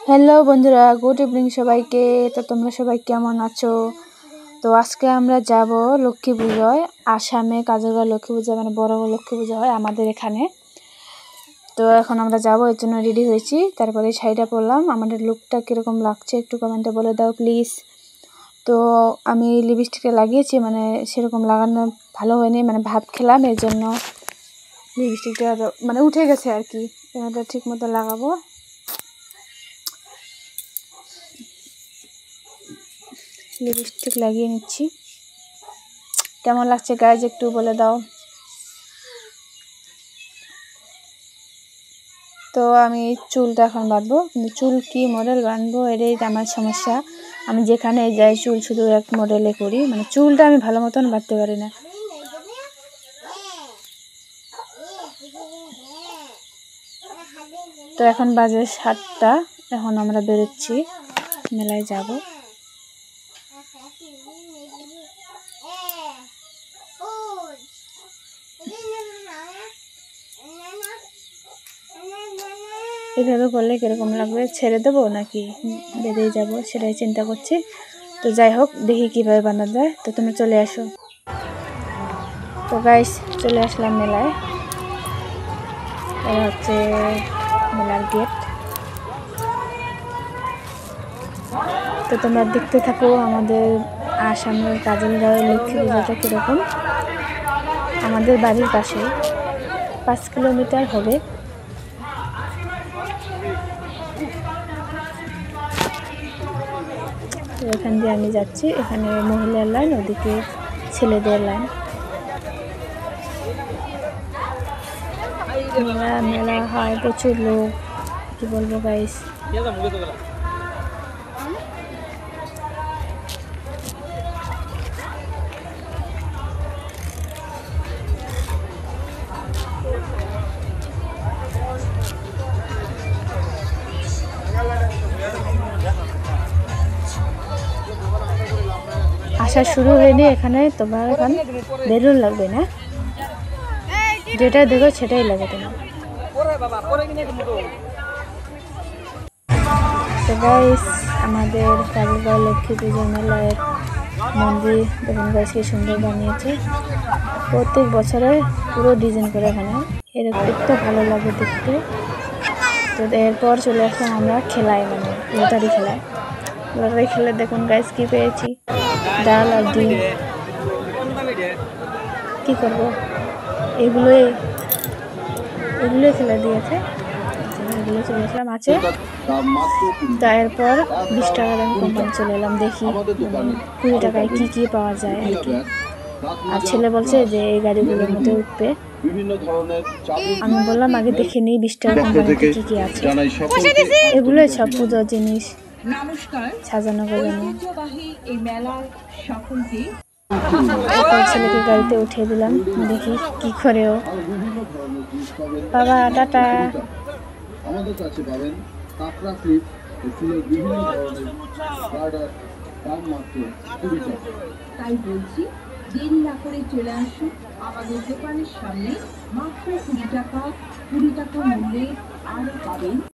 Hello বন্ধুরা, good evening সবাইকে। তো তোমরা সবাই কেমন আছো? তো আজকে আমরা যাব লক্ষ্মী পুজোয়। আসামে কাজলগাঁও লক্ষ্মী পূজা মানে বড় লক্ষ্মী পূজা হয় আমাদের এখানে। তো এখন আমরা যাব, এর জন্য রেডি হয়েছি। তারপরে শাড়িটা পরলাম। আমাদের লুকটা কীরকম লাগছে একটু কমেন্টে বলে দাও প্লিজ। তো আমি লিপস্টিকটা লাগিয়েছি, মানে সেরকম লাগানো ভালো হয়নি, মানে ভাব খেলাম, এর জন্য লিপস্টিকটা মানে উঠে গেছে আর কি। এটা ঠিক মতো লাগাবো। লিপস্টিক লাগিয়ে নিচ্ছি। কেমন লাগছে গাইজ একটু বলে দাও। তো আমি চুলটা এখন বাঁধবো, কিন্তু চুল কি মডেল বাঁধবো এটাই আমার সমস্যা। আমি যেখানে যাই চুল শুধু এক মডেলে করি, মানে চুলটা আমি ভালো মতন বাঁধতে পারি না। তো এখন বাজে 7টা, এখন আমরা বেরোচ্ছি, মেলায় যাব। এভাবে করলে কিরকম লাগবে, ছেড়ে দেবো নাকি বেঁধেই যাব সেটাই চিন্তা করছি। তো যাই হোক, দেখি কিভাবে বাঁধা যায়। তো তুমি চলে আসো। তো গাইস চলে আসলাম মেলায়। এটা হচ্ছে মেলার গেট। তো তোমরা দেখতে থাকো আমাদের আসামের কাজলগাঁওয়ের লক্ষ্মী পূজাটা কীরকম। আমাদের বাড়ির পাশে 5 কিলোমিটার হবে। তো এখান দিয়ে আমি যাচ্ছি, এখানে মহিলার লাইন, ওদিকে ছেলেদের লাইন। মেলা হয়, প্রচুর লোক, কি বলবো গাইস। আসা শুরু হয়নি এখানে, তোমার এখন বেলুন লাগবে না, যেটা দেখো সেটাই লাগে তোমার। তো গাইস আমাদের কাজলগাঁও লক্ষ্মী পুজো মেলার মন্দির দেখুন গাইস কি সুন্দর বানিয়েছে। প্রত্যেক বছরে পুরো ডিজাইন করে এখানে, এরকম একটু ভালো লাগে দেখতে। তো এরপর চলে আসলাম আমরা খেলায়, মানে লটারি খেলায়। লটারি খেলে দেখুন গাইস কি পেয়েছি, ডাল আর ডিম। কি করবো, এগুলোই খেলে দিয়েছে, এগুলো চলে আসলাম আছে। তারপর 20 টাকা দাম কোম্পানি চলে এলাম, দেখি 20 টাকায় কি পাওয়া যায় আর কি। আর ছেলে বলছে যে এই গাড়িগুলোর মধ্যে উঠবে। আমি বললাম আগে দেখে নিই 20 টাকা কোম্পানিতে কি আছে। এগুলোই সব পুজোর জিনিস, সাজানো গোজানো। ছেলেকে গাড়িতে উঠিয়ে দিলাম, দেখি কি করেও। বাবা টাটা। আমাদের কাছে পাবেন কাঁকড়া ক্লিপ ও চুলের বিভিন্ন ধরনের গার্ডার, দাম মাত্র 20 টাকা। তাই বলছি দেরি না করে চলে আসুন আমাদের দোকানের সামনে। মাত্র 20 টাকা মূল্যে আরো পাবেন